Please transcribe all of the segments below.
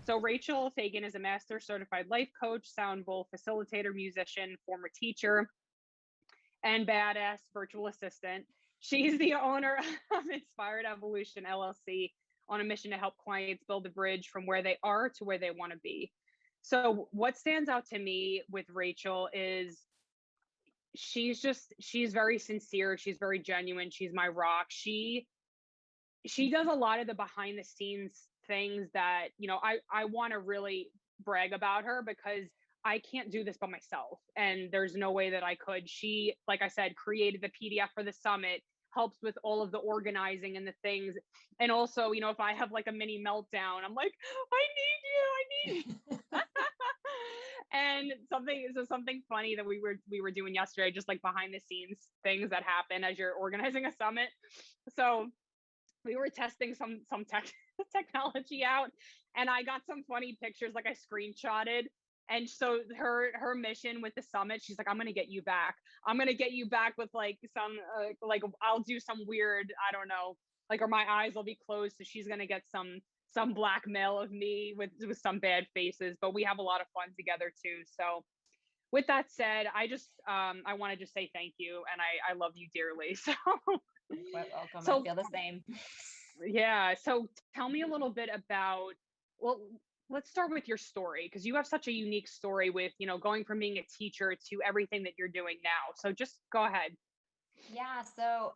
So Rachel Fagan is a master certified life coach, sound bowl facilitator, musician, former teacher, and badass virtual assistant. She's the owner of Inspired Evolution LLC, on a mission to help clients build a bridge from where they are to where they want to be. So what stands out to me with Rachel is she's very sincere, she's very genuine, she's my rock. She does a lot of the behind the scenes things that, I want to really brag about her, because I can't do this by myself and there's no way that I could. She, like I said, created the PDF for the summit, helps with all of the organizing and the things. And also, if I have like a mini meltdown, I'm like, I need you. And something funny that we were doing yesterday, just like behind the scenes things that happen as you're organizing a summit. So we were testing some technology out, and I got some funny pictures, like I screenshotted. And so her mission with the summit, she's like, I'm gonna get you back. I'm gonna get you back with like some like I'll do some weird, I don't know, like, or my eyes will be closed, so she's gonna get some blackmail of me with some bad faces. But we have a lot of fun together too. So with that said, I want to just say thank you, and I love you dearly. So Welcome. I so feel the same. yeah. So tell me a little bit about, well, let's start with your story, because you have such a unique story with, going from being a teacher to everything that you're doing now. So just go ahead. Yeah, so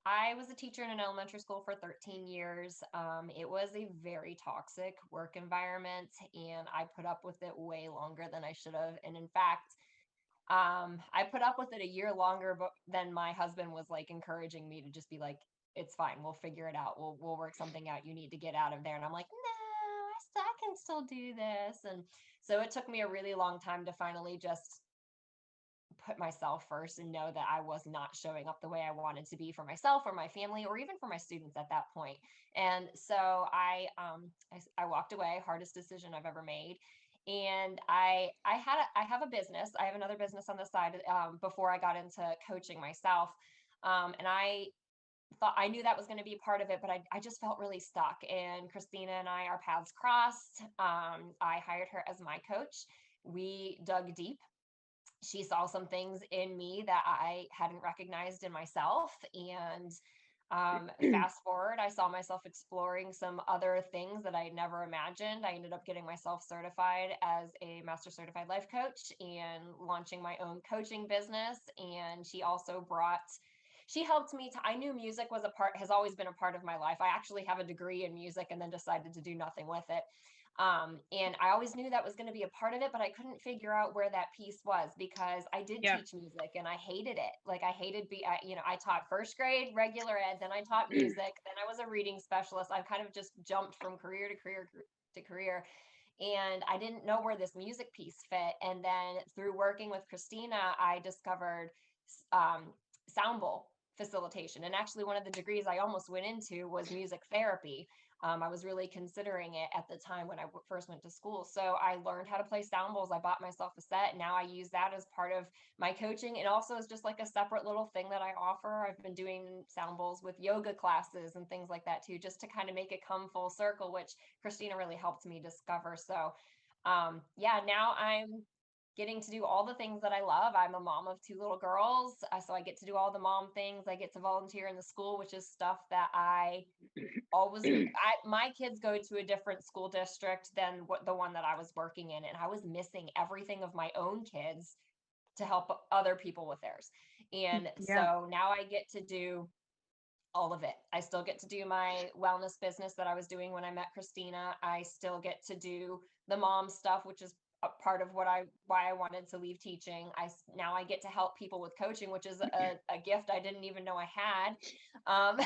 I was a teacher in an elementary school for 13 years. It was a very toxic work environment, and I put up with it way longer than I should have. And in fact, I put up with it a year longer, but then my husband was like encouraging me to just be like, "It's fine, we'll figure it out. We'll work something out. You need to get out of there." And I'm like, "No, I can still do this." And so it took me a really long time to finally just put myself first and know that I was not showing up the way I wanted to be for myself or my family or even for my students at that point. And so I walked away, hardest decision I've ever made. And I have a business. I have another business on the side before I got into coaching myself. And I thought I knew that was going to be part of it, but I just felt really stuck. And Christina and our paths crossed. I hired her as my coach. We dug deep. She saw some things in me that I hadn't recognized in myself. And fast forward, I saw myself exploring some other things that I never imagined. I ended up getting myself certified as a master certified life coach and launching my own coaching business. And she helped me I knew music has always been a part of my life. I actually have a degree in music and then decided to do nothing with it. And I always knew that was going to be a part of it, but I couldn't figure out where that piece was because I did Yeah. teach music and I hated it. Like I hated I taught first grade regular ed, then I taught music, then I was a reading specialist. I kind of just jumped from career to career to career. And I didn't know where this music piece fit. And then through working with Christina, I discovered sound bowl facilitation. And actually, one of the degrees I almost went into was music therapy. I was really considering it at the time when I first went to school. So I learned how to play sound bowls. I bought myself a set. Now I use that as part of my coaching. It also is just like a separate little thing that I offer. I've been doing sound bowls with yoga classes and things like that too, just to kind of make it come full circle, which Christina really helped me discover. So yeah, now I'm getting to do all the things that I love. I'm a mom of two little girls, so I get to do all the mom things. I get to volunteer in the school, which is stuff that my kids go to a different school district than the one that I was working in, and I was missing everything of my own kids to help other people with theirs. And Yeah. so now I get to do all of it. I still get to do my wellness business that I was doing when I met Christina. I still get to do the mom stuff, which is a part of why I wanted to leave teaching. Now I get to help people with coaching, which is a gift I didn't even know I had. Um,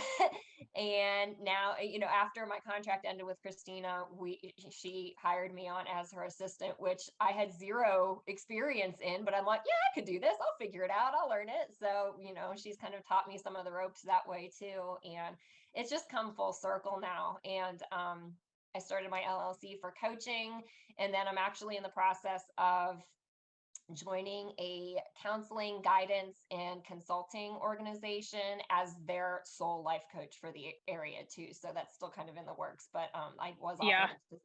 and now, after my contract ended with Christina, she hired me on as her assistant, which I had zero experience in, but I'm like, yeah, I could do this. I'll figure it out. I'll learn it. So, she's kind of taught me some of the ropes that way too. And it's just come full circle now. And I started my LLC for coaching, and then I'm actually in the process of joining a counseling, guidance, and consulting organization as their sole life coach for the area too. So that's still kind of in the works, but I was Yeah. offered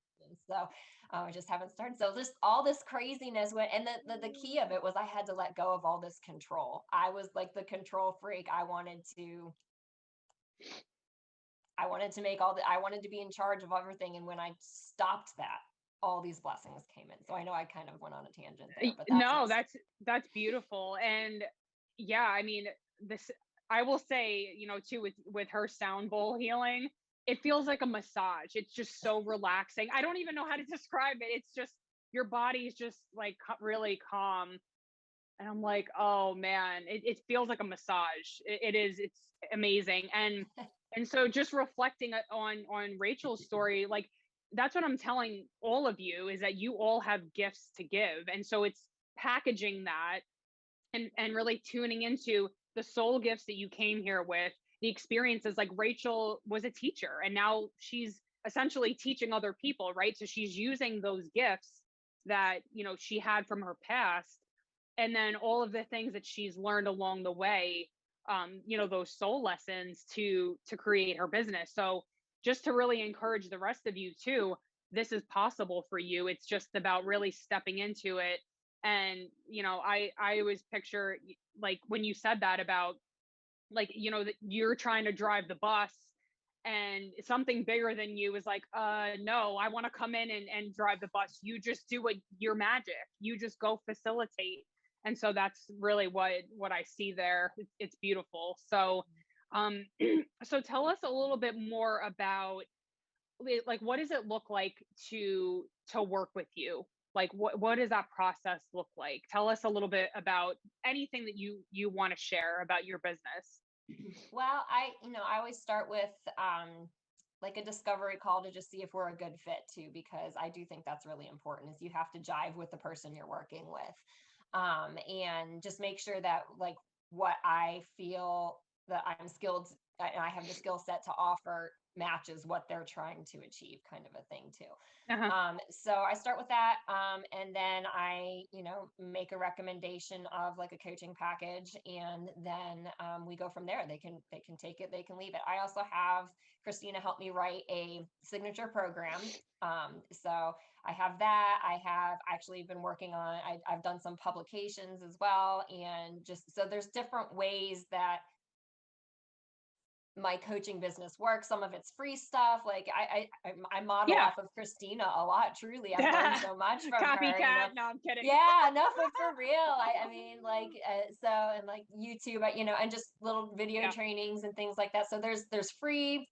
So I just haven't started. So just all this craziness went, and the key of it was I had to let go of all this control. I was like the control freak. I wanted to make I wanted to be in charge of everything. And when I stopped that, all these blessings came in. So I know I kind of went on a tangent there, but that's No, my that's beautiful. And yeah, I mean, this I will say, too, with her sound bowl healing, it feels like a massage. It's just so relaxing. I don't even know how to describe it. It's just your body's just like really calm. And I'm like, oh man, it feels like a massage. It's amazing. And so just reflecting on Rachel's story, like that's what I'm telling all of you, is that you all have gifts to give. And so it's packaging that and really tuning into the soul gifts that you came here with, the experiences. Like Rachel was a teacher and now she's essentially teaching other people, right? So she's using those gifts that, she had from her past, and then all of the things that she's learned along the way, those soul lessons to create her business. So just to really encourage the rest of you too, this is possible for you. It's just about really stepping into it. And I always picture, like when you said that about, like, that you're trying to drive the bus and something bigger than you is like, no, I want to come in and drive the bus. You just do what your magic, you just go facilitate. And so that's really what I see there. It's beautiful. So so tell us a little bit more about, like, what does it look like to work with you? Like, what does that process look like? Tell us a little bit about anything that you want to share about your business. Well, I always start with like a discovery call to just see if we're a good fit too, because I do think that's really important, is you have to jive with the person you're working with. And just make sure that like what I feel that I'm skilled, I have the skill set to offer matches what they're trying to achieve, kind of a thing too. Uh-huh. So I start with that, and then I, make a recommendation of like a coaching package, and then we go from there. They can take it, they can leave it. I also have Christina help me write a signature program. So I have that. I have actually been working on. I've done some publications as well, and just so there's different ways that my coaching business works. Some of it's free stuff. Like I model Yeah. off of Christina a lot. Truly, I've learned so much from her. Copycat. No, I'm kidding. Yeah, no, but for real. I mean, like, so, and like YouTube, and just little video Yeah. trainings and things like that. So there's free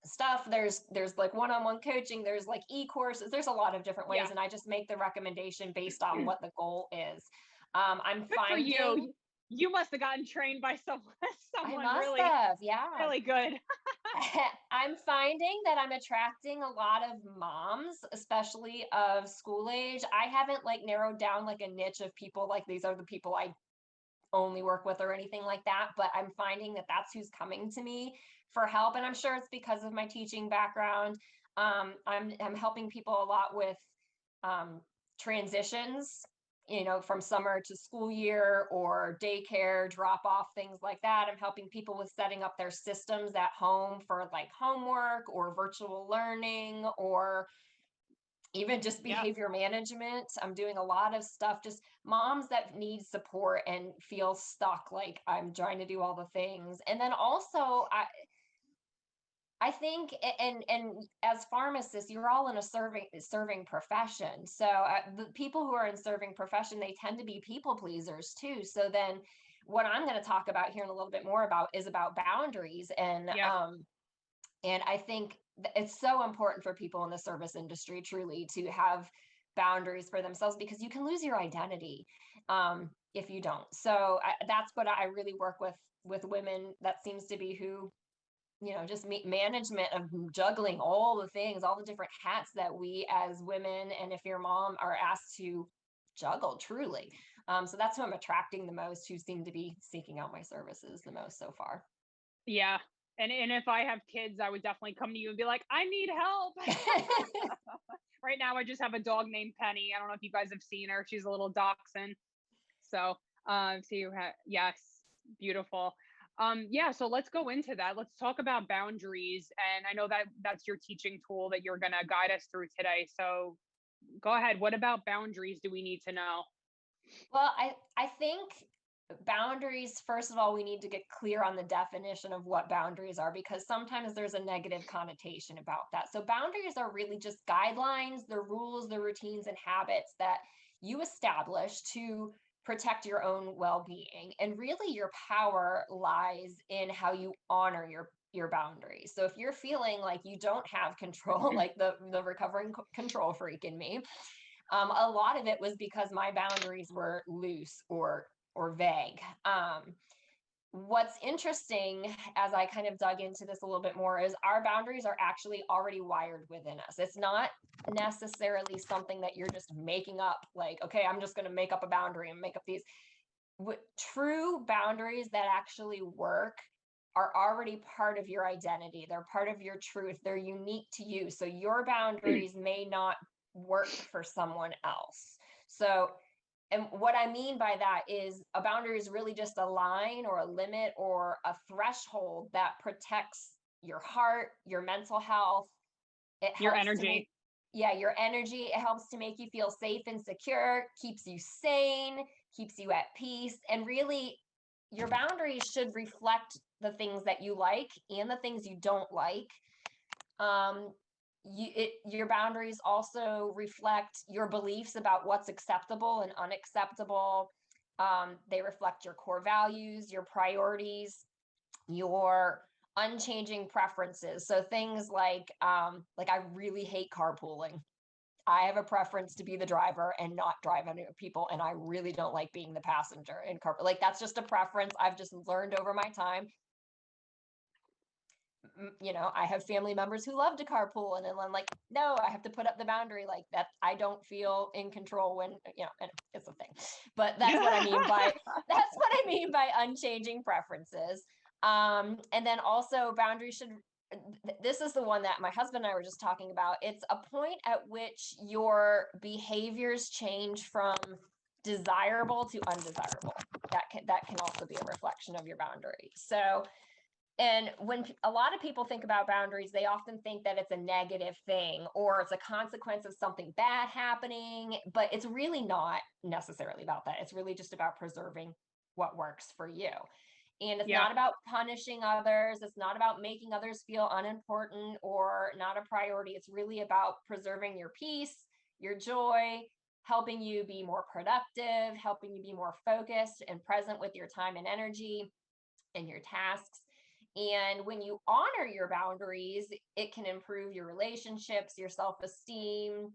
stuff. There's like one-on-one coaching. There's like e-courses. There's a lot of different ways, Yeah. and I just make the recommendation based on what the goal is. I'm Good for you. finding. You must have gotten trained by someone I someone must really, have, yeah. really good. I'm finding that I'm attracting a lot of moms, especially of school age. I haven't like narrowed down like a niche of people, like these are the people I only work with or anything like that, but I'm finding that that's who's coming to me for help, and I'm sure it's because of my teaching background. I'm helping people a lot with um, transitions, from summer to school year or daycare drop off, things like that. I'm helping people with setting up their systems at home for like homework or virtual learning, or even just Yeah. behavior management. I'm doing a lot of stuff, just moms that need support and feel stuck, like I'm trying to do all the things. And then also I think, and as pharmacists, you're all in a serving profession. So the people who are in serving profession, they tend to be people pleasers too. So then, what I'm going to talk about here in a little bit more about is about boundaries, Yeah. and I think it's so important for people in the service industry truly to have boundaries for themselves, because you can lose your identity if you don't. So that's what I really work with women. That seems to be who, just management of juggling all the things, all the different hats that we as women, and if you're a mom, are asked to juggle truly. So that's who I'm attracting the most, who seem to be seeking out my services the most so far. Yeah. And if I have kids, I would definitely come to you and be like, I need help. Right now, I just have a dog named Penny. I don't know if you guys have seen her. She's a litlittle dachshund. So, yes, beautiful. Yeah, so let's go into that. Let's talk about boundaries. And I know that that's your teaching tool that you're going to guide us through today. So go ahead. What about boundaries do we need to know? Well, I think boundaries, first of all, we need to get clear on the definition of what boundaries are because sometimes there's a negative connotation about that. So boundaries are really just guidelines, the rules, the routines and habits that you establish to protect your own well-being. And really your power lies in how you honor your boundaries. So if you're feeling like you don't have control, like the recovering control freak in me, a lot of it was because my boundaries were loose or vague. What's interesting as I kind of dug into this a little bit more is our boundaries are actually already wired within us. It's not necessarily something that you're just making up, like, okay, I'm just going to make up a boundary and make up these. True boundaries that actually work are already part of your identity. They're part of your truth. They're unique to you. So your boundaries may not work for someone else. So, and what I mean by that is a boundary is really just a line or a limit or a threshold that protects your heart, your mental health. It Your helps to make, energy. yeah, your energy. It helps to make you feel safe and secure, keeps you sane, keeps you at peace. And really, your boundaries should reflect the things that you like and the things you don't like. Um, your boundaries also reflect your beliefs about what's acceptable and unacceptable. They reflect your core values, your priorities, your unchanging preferences. So things like I really hate carpooling. I have a preference to be the driver and not drive other people, and I really don't like being the passenger in carpool. Like that's just a preference I've just learned over my time. You know, I have family members who love to carpool, and then I'm like, no, I have to put up the boundary like that. I don't feel in control when, you know, and it's a thing. But that's what I mean by unchanging preferences. And then also boundaries should. This is the one that my husband and I were just talking about. It's a point at which your behaviors change from desirable to undesirable. That can also be a reflection of your boundary. So and when a lot of people think about boundaries, they often think that it's a negative thing or it's a consequence of something bad happening, but it's really not necessarily about that. It's really just about preserving what works for you. And it's Yeah. not about punishing others. It's not about making others feel unimportant or not a priority. It's really about preserving your peace, your joy, helping you be more productive, helping you be more focused and present with your time and energy and your tasks. And when you honor your boundaries, it can improve your relationships, your self esteem,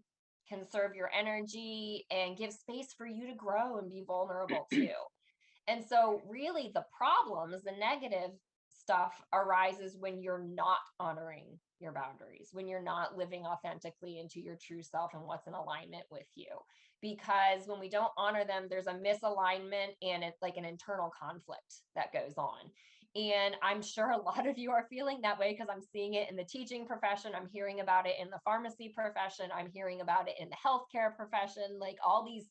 conserve your energy, and give space for you to grow and be vulnerable too. And so, really, the problems, the negative stuff arises when you're not honoring your boundaries, when you're not living authentically into your true self and what's in alignment with you. Because when we don't honor them, there's a misalignment and it's like an internal conflict that goes on. And I'm sure a lot of you are feeling that way because I'm seeing it in the teaching profession. I'm hearing about it in the pharmacy profession. I'm hearing about it in the healthcare profession. Like all these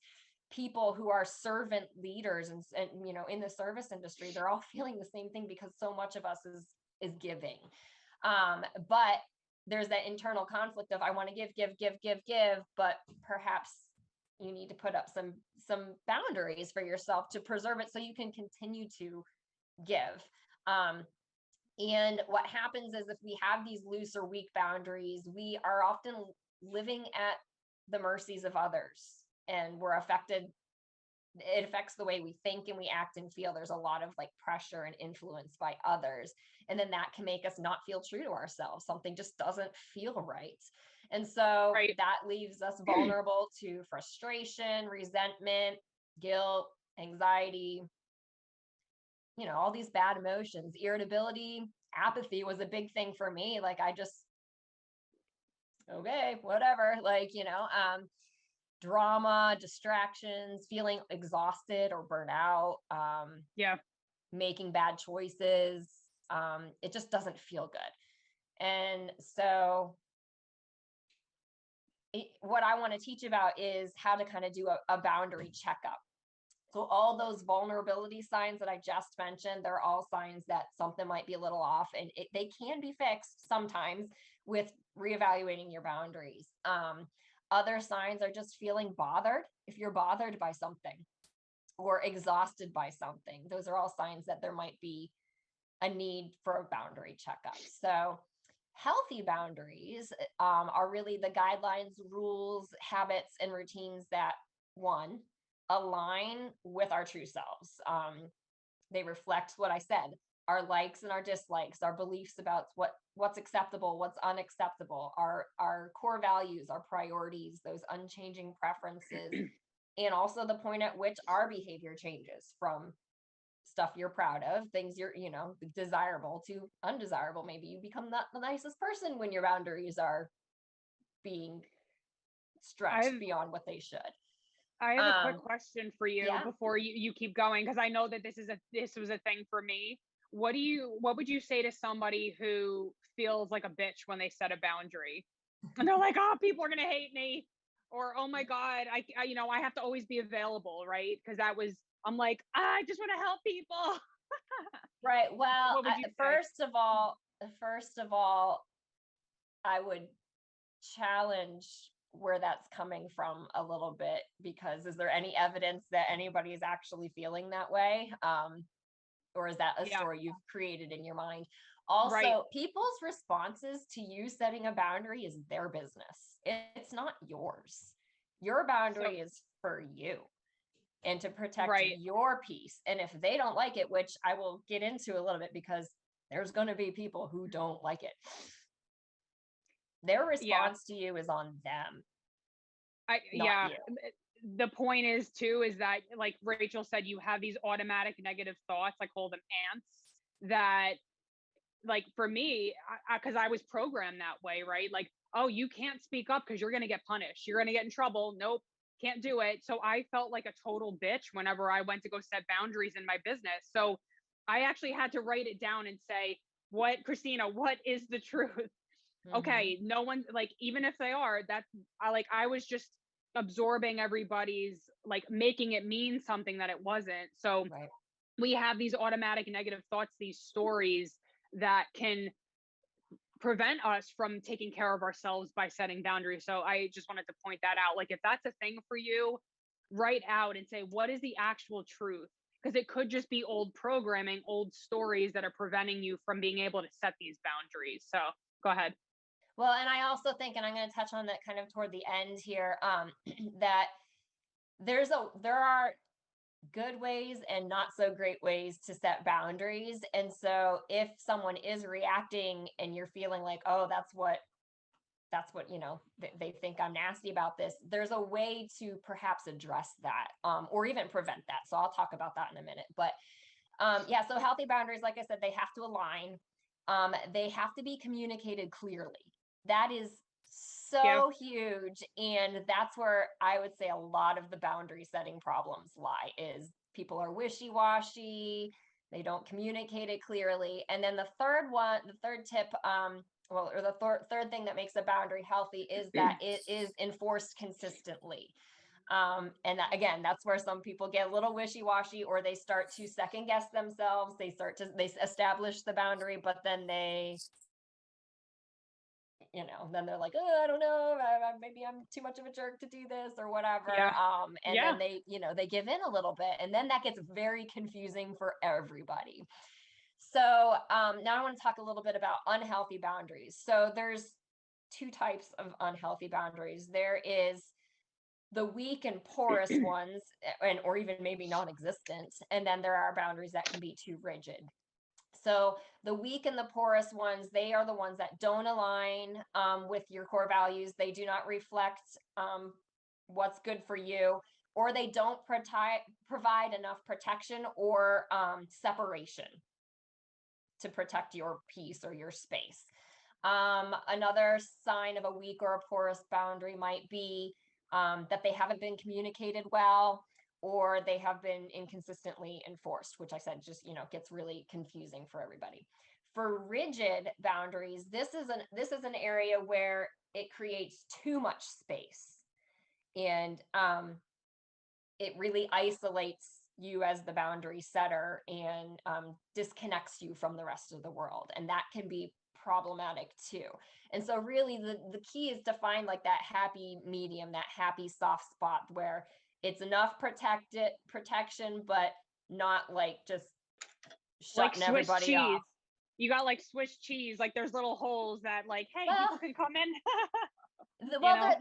people who are servant leaders and you know in the service industry, they're all feeling the same thing because so much of us is giving. But there's that internal conflict of I want to give, but perhaps you need to put up some boundaries for yourself to preserve it so you can continue to give. And what happens is if we have these loose or weak boundaries, we are often living at the mercies of others and we're affected. It affects the way we think and we act and feel. There's a lot of like pressure and influence by others. And then that can make us not feel true to ourselves. Something just doesn't feel right. And so Right. that leaves us vulnerable to frustration, resentment, guilt, anxiety, you know, all these bad emotions, irritability, apathy was a big thing for me. Like I just, okay, whatever, like, drama, distractions, feeling exhausted or burnt out, Yeah. making bad choices. It just doesn't feel good. And so what I want to teach about is how to kind of do a boundary checkup. So all those vulnerability signs that I just mentioned, they're all signs that something might be a little off, and they can be fixed sometimes with reevaluating your boundaries. Other signs are just feeling bothered. If you're bothered by something or exhausted by something, those are all signs that there might be a need for a boundary checkup. So healthy boundaries are really the guidelines, rules, habits, and routines that, one, align with our true selves. They reflect what I said, our likes and our dislikes, our beliefs about what's acceptable, what's unacceptable, our core values, our priorities, those unchanging preferences, and also the point at which our behavior changes from stuff you're proud of, things you're, desirable, to undesirable. Maybe you become not the nicest person when your boundaries are being stretched I've beyond what they should. I have a quick question for you Yeah. before you keep going, because I know that this was a thing for me. What would you say to somebody who feels like a bitch when they set a boundary? And they're like, "Oh, people are gonna hate me," or "Oh my God, I have to always be available," right? Because I'm like, I just want to help people. Right. Well, What would you say? first of all, I would challenge where that's coming from a little bit, because is there any evidence that anybody is actually feeling that way? Or is that a Yeah, story you've created in your mind? right. Also, people's responses to you setting a boundary is their business. It's not yours. Your So, boundary is for you and to protect right. your peace. And if they don't like it, which I will get into a little bit, because there's going to be people who don't like it, their Yeah. response to you is on them, not Yeah. you. The point is too is that, like Rachel said, you have these automatic negative thoughts, I call them ants, that, like, for me, because I was programmed that way, right? Like, oh, you can't speak up because you're going to get punished. You're going to get in trouble. Nope, can't do it. So I felt like a total bitch whenever I went to go set boundaries in my business. So I actually had to write it down and say, what, Christina, what is the truth? Hmm. Okay, no one, like, even if they are, that's, I was just absorbing everybody's, like, making it mean something that it wasn't. So Right. we have these automatic negative thoughts, these stories that can prevent us from taking care of ourselves by setting boundaries. So I just wanted to point that out. Like, if that's a thing for you, write out and say, what is the actual truth? Because it could just be old programming, old stories that are preventing you from being able to set these boundaries. So go ahead. Well, and I also think, and I'm going to touch on that kind of toward the end here, that there are good ways and not so great ways to set boundaries. And so if someone is reacting and you're feeling like, oh, that's what they think I'm nasty about this, there's a way to perhaps address that, or even prevent that. So I'll talk about that in a minute. But yeah, so healthy boundaries, like I said, they have to align. They have to be communicated clearly. That is Yeah. so huge. And that's where I would say a lot of the boundary setting problems lie, is people are wishy-washy, they don't communicate it clearly. And then the third tip, well, or the third thing that makes a boundary healthy is that it is enforced consistently. And that, again, that's where some people get a little wishy-washy, or they start to second guess themselves. They establish the boundary, but then then they're like, oh, I don't know, maybe I'm too much of a jerk to do this or whatever. Yeah. And Yeah. then they give in a little bit, and then that gets very confusing for everybody. So now I want to talk a little bit about unhealthy boundaries. So there's two types of unhealthy boundaries. There is the weak and porous ones, or even maybe non-existent, and then there are boundaries that can be too rigid. So the weak and the porous ones, they are the ones that don't align with your core values. They do not reflect what's good for you, or they don't provide enough protection or separation to protect your peace or your space. Another sign of a weak or a porous boundary might be that they haven't been communicated well, or they have been inconsistently enforced, which I said just gets really confusing for everybody. For rigid boundaries, this is an area where it creates too much space, and it really isolates you as the boundary setter and disconnects you from the rest of the world. And that can be problematic too. And so really the key is to find like that happy medium, that happy soft spot where it's enough protection, but not like just Like shutting Swiss everybody cheese. off. You got like Swiss cheese, like there's little holes that like, hey, people Well, can come in. well,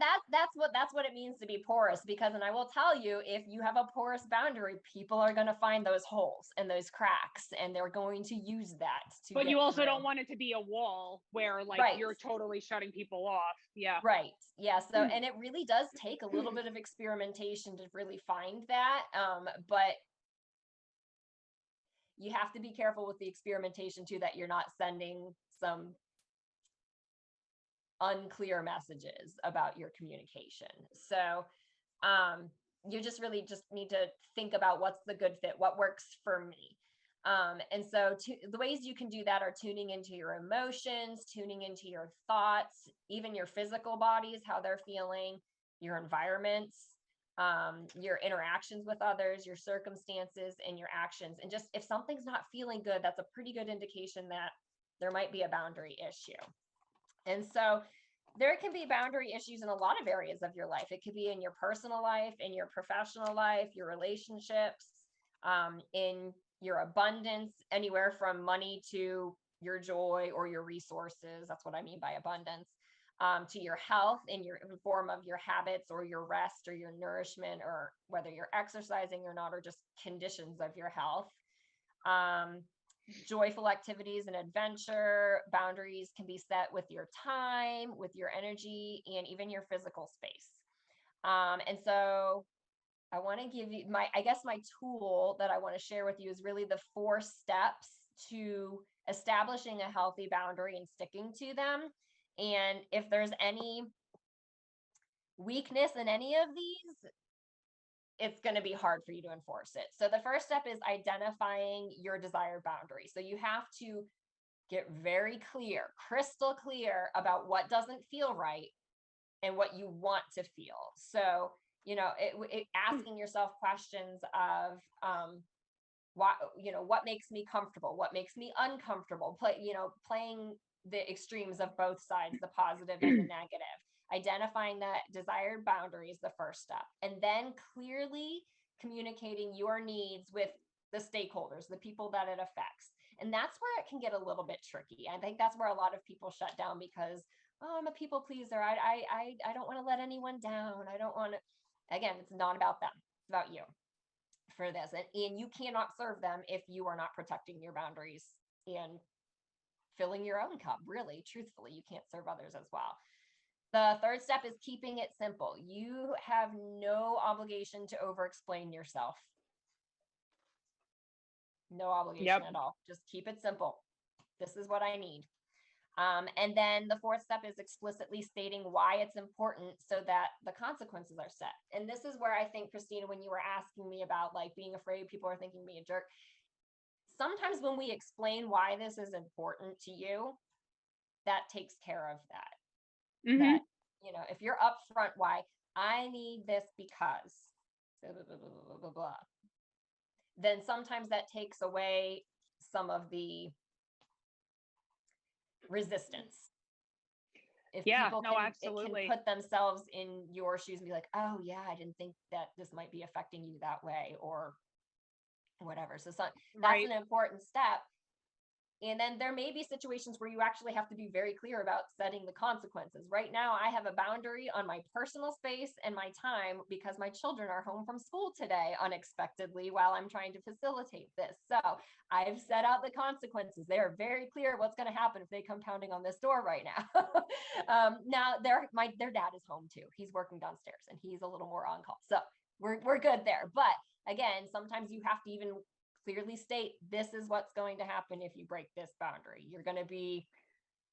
that's what it means to be porous, because, and I will tell you, if you have a porous boundary, people are going to find those holes and those cracks, and they're going to use that to But get you also through. don't want it to be a wall where like Right. you're totally shutting people off. Yeah. Right. Yeah. So, and it really does take a little bit of experimentation to really find that. But you have to be careful with the experimentation too, that you're not sending some unclear messages about your communication. So you just really just need to think about what's the good fit, what works for me. And so the ways you can do that are tuning into your emotions, tuning into your thoughts, even your physical bodies, how they're feeling, your environments, your interactions with others, your circumstances, and your actions. And just if something's not feeling good, that's a pretty good indication that there might be a boundary issue. And so there can be boundary issues in a lot of areas of your life. It could be in your personal life, in your professional life, your relationships, in your abundance, anywhere from money to your joy or your resources. That's what I mean by abundance. To your health in the form of your habits or your rest or your nourishment, or whether you're exercising or not, or just conditions of your health. Joyful activities and adventure. Boundaries can be set with your time, with your energy, and even your physical space. And so I want to give you my tool that I want to share with you is really the 4 steps to establishing a healthy boundary and sticking to them. And if there's any weakness in any of these, it's going to be hard for you to enforce it. So the first step is identifying your desired boundary. So you have to get very clear, crystal clear about what doesn't feel right and what you want to feel. So, asking yourself questions of what makes me comfortable, what makes me uncomfortable, playing the extremes of both sides, the positive and the negative. Identifying that desired boundary is the first step. And then clearly communicating your needs with the stakeholders, the people that it affects. And that's where it can get a little bit tricky. I think that's where a lot of people shut down because, oh, I'm a people pleaser. I don't want to let anyone down. I don't want to. Again, it's not about them. It's about you for this. And you cannot serve them if you are not protecting your boundaries and filling your own cup. Really, truthfully, you can't serve others as well. The third step is keeping it simple. You have no obligation to over-explain yourself. No obligation at all. Just keep it simple. This is what I need. And then the fourth step is explicitly stating why it's important so that the consequences are set. And this is where I think, Christina, when you were asking me about like being afraid people are thinking me a jerk, sometimes when we explain why this is important to you, that takes care of that. Mm-hmm. That, if you're upfront, why I need this because blah, blah, blah, blah, blah, blah, then sometimes that takes away some of the resistance. If people can put themselves in your shoes and be like, oh yeah, I didn't think that this might be affecting you that way or whatever. So that's an important step. And then there may be situations where you actually have to be very clear about setting the consequences. Right now, I have a boundary on my personal space and my time because my children are home from school today unexpectedly while I'm trying to facilitate this. So I've set out the consequences. They are very clear what's going to happen if they come pounding on this door right now. Now, their dad is home too. He's working downstairs and he's a little more on call. So we're good there. But again, sometimes you have to even clearly state this is what's going to happen if you break this boundary. You're going to be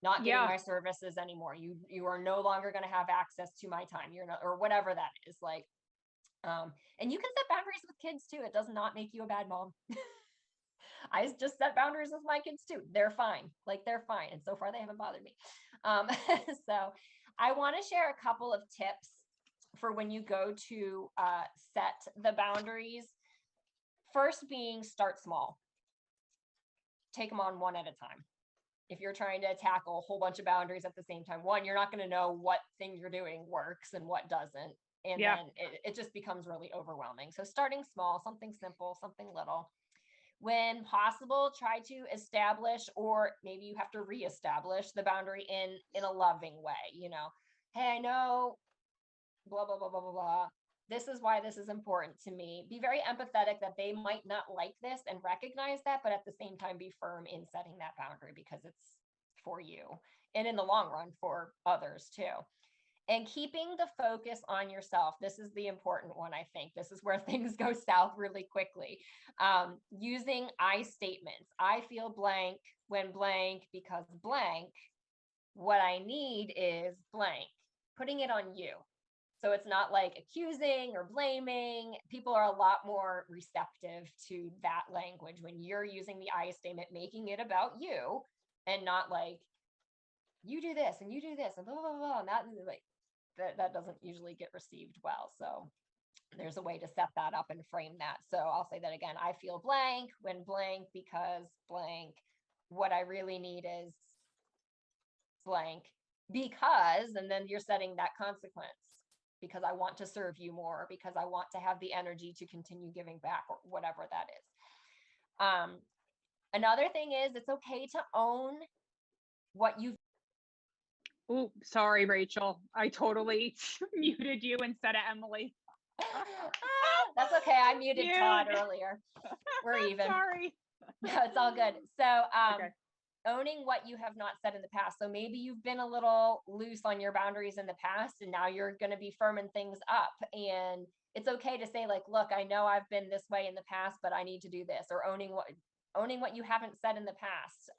not getting my services anymore. You are no longer going to have access to my time. You're not, or whatever that is like. And you can set boundaries with kids too. It does not make you a bad mom. I just set boundaries with my kids too. They're fine. They're fine. And so far they haven't bothered me. So I want to share a couple of tips for when you go to set the boundaries. first being start small. Take them on one at a time. If you're trying to tackle a whole bunch of boundaries at the same time, one, you're not going to know what thing you're doing works and what doesn't. And Yeah. then it just becomes really overwhelming. So starting small, something simple, something little. When possible, try to establish, or maybe you have to reestablish the boundary in a loving way. You know, hey, I know, blah, blah, blah, blah, blah, blah. This is why this is important to me. Be very empathetic that they might not like this and recognize that, but at the same time, be firm in setting that boundary because it's for you and in the long run for others too. And keeping the focus on yourself. This is the important one, I think. This is where things go south really quickly. Using I statements. I feel blank when blank because blank. What I need is blank. Putting it on you. So it's not like accusing or blaming. People are a lot more receptive to that language when you're using the I statement, making it about you and not like, you do this and you do this and blah, blah, blah. And that doesn't usually get received well. So there's a way to set that up and frame that. So I'll say that again. I feel blank when blank because blank. What I really need is blank because, and then you're setting that consequence. Because I want to serve you more, because I want to have the energy to continue giving back, or whatever that is. Another thing is it's okay to own what you've. Oh, sorry, Rachel. I totally muted you instead of Emily. That's okay. I muted Todd earlier. We're even. Sorry. No, it's all good. So Okay. owning what you have not said in the past. So maybe you've been a little loose on your boundaries in the past, and now you're going to be firming things up. And it's okay to say, like, look, I know I've been this way in the past, but I need to do this. Or owning what you haven't said in the past.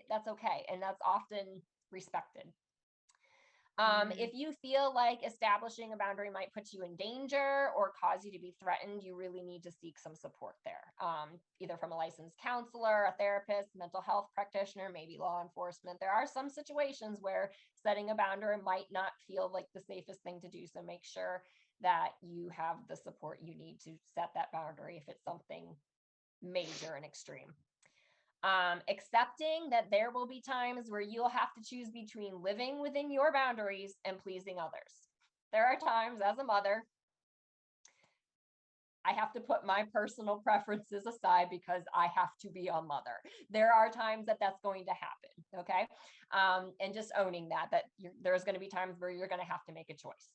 That's okay, and that's often respected. If you feel like establishing a boundary might put you in danger or cause you to be threatened, you really need to seek some support there, either from a licensed counselor, a therapist, mental health practitioner, maybe law enforcement. There are some situations where setting a boundary might not feel like the safest thing to do. So make sure that you have the support you need to set that boundary if it's something major and extreme. Accepting that there will be times where you'll have to choose between living within your boundaries and pleasing others. There are times as a mother, I have to put my personal preferences aside because I have to be a mother. There are times that that's going to happen. Okay. And just owning that there's going to be times where you're going to have to make a choice.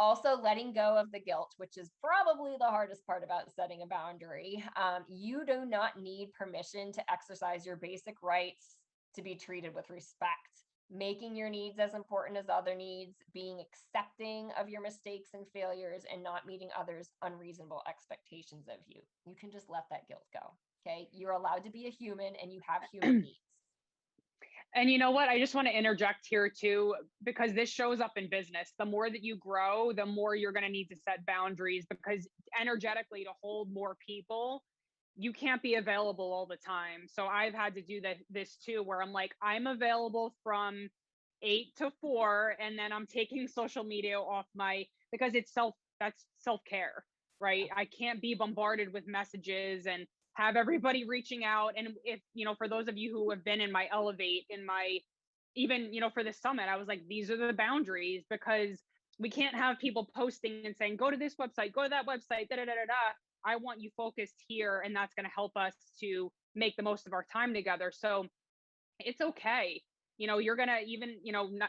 Also, letting go of the guilt, which is probably the hardest part about setting a boundary. You do not need permission to exercise your basic rights to be treated with respect. Making your needs as important as other needs, being accepting of your mistakes and failures, and not meeting others' unreasonable expectations of you. You can just let that guilt go. Okay. You're allowed to be a human and you have human needs. And you know what? I just want to interject here too, because this shows up in business. The more that you grow, the more you're going to need to set boundaries because energetically to hold more people, you can't be available all the time. So I've had to do this too, where I'm like, I'm available from 8 to 4, and then I'm taking social media off because that's self-care, right? I can't be bombarded with messages and have everybody reaching out. And if, for those of you who have been in my Elevate, even, for the summit, I was like, these are the boundaries because we can't have people posting and saying, go to this website, go to that website, da da da da da. I want you focused here, and that's going to help us to make the most of our time together. So it's okay. You're going to even,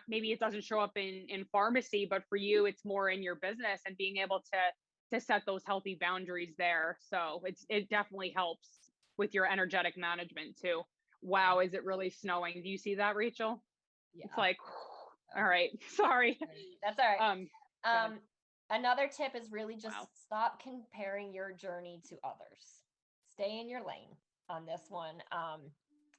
maybe it doesn't show up in pharmacy, but for you, it's more in your business and being able to set those healthy boundaries there. So it definitely helps with your energetic management too. Wow, is it really snowing? Do you see that, Rachel? Yeah. It's like, all right, sorry. That's all right. Another tip is really just stop comparing your journey to others. Stay in your lane on this one.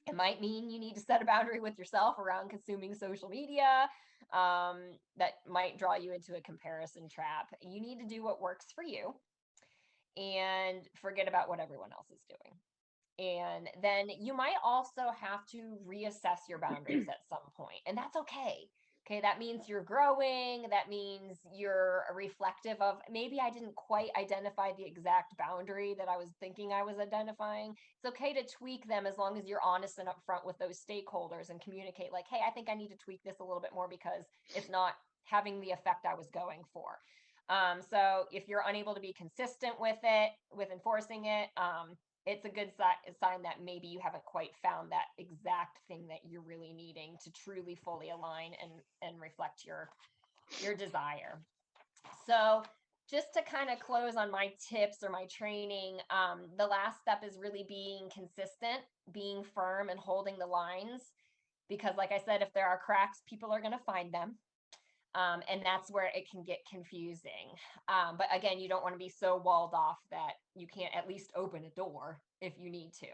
It might mean you need to set a boundary with yourself around consuming social media. That might draw you into a comparison trap. You need to do what works for you and forget about what everyone else is doing. And then you might also have to reassess your boundaries at some point, and that's okay. Okay, that means you're growing. That means you're reflective of, maybe I didn't quite identify the exact boundary that I was thinking I was identifying. It's okay to tweak them as long as you're honest and upfront with those stakeholders and communicate like, hey, I think I need to tweak this a little bit more because it's not having the effect I was going for. So if you're unable to be consistent with it, with enforcing it, it's a good sign that maybe you haven't quite found that exact thing that you're really needing to truly fully align and reflect your desire. So just to kind of close on my tips or my training, the last step is really being consistent, being firm, and holding the lines. Because like I said, if there are cracks, people are going to find them. And that's where it can get confusing. But again, you don't want to be so walled off that you can't at least open a door if you need to.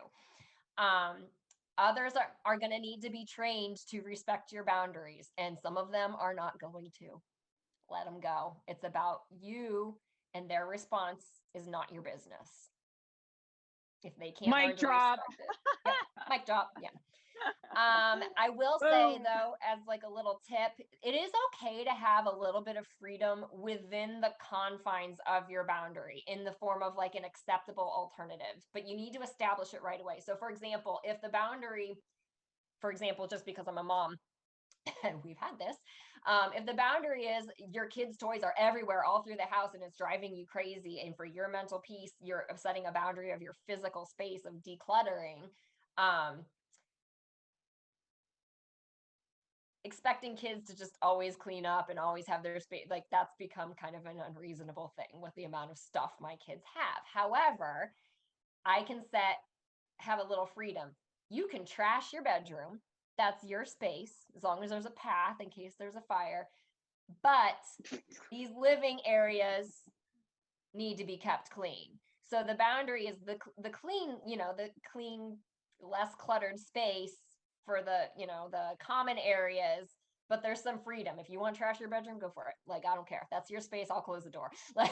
Others are going to need to be trained to respect your boundaries, and some of them are not going to. Let them go. It's about you, and their response is not your business. If they can't learn Mic to drop. respect it. Yep, mic drop. Yeah. I will say though, as like a little tip, it is okay to have a little bit of freedom within the confines of your boundary in the form of like an acceptable alternative, but you need to establish it right away. So for example, if the boundary, for example, just because I'm a mom, and we've had this, if the boundary is your kids' toys are everywhere all through the house and it's driving you crazy, and for your mental peace, you're setting a boundary of your physical space of decluttering, expecting kids to just always clean up and always have their space, like that's become kind of an unreasonable thing with the amount of stuff my kids have. However, I can have a little freedom. You can trash your bedroom. That's your space, as long as there's a path in case there's a fire. But these living areas need to be kept clean. So the boundary is the clean, the clean, less cluttered space for the common areas, but there's some freedom. If you want to trash your bedroom, go for it. Like, I don't care. That's your space. I'll close the door. Like,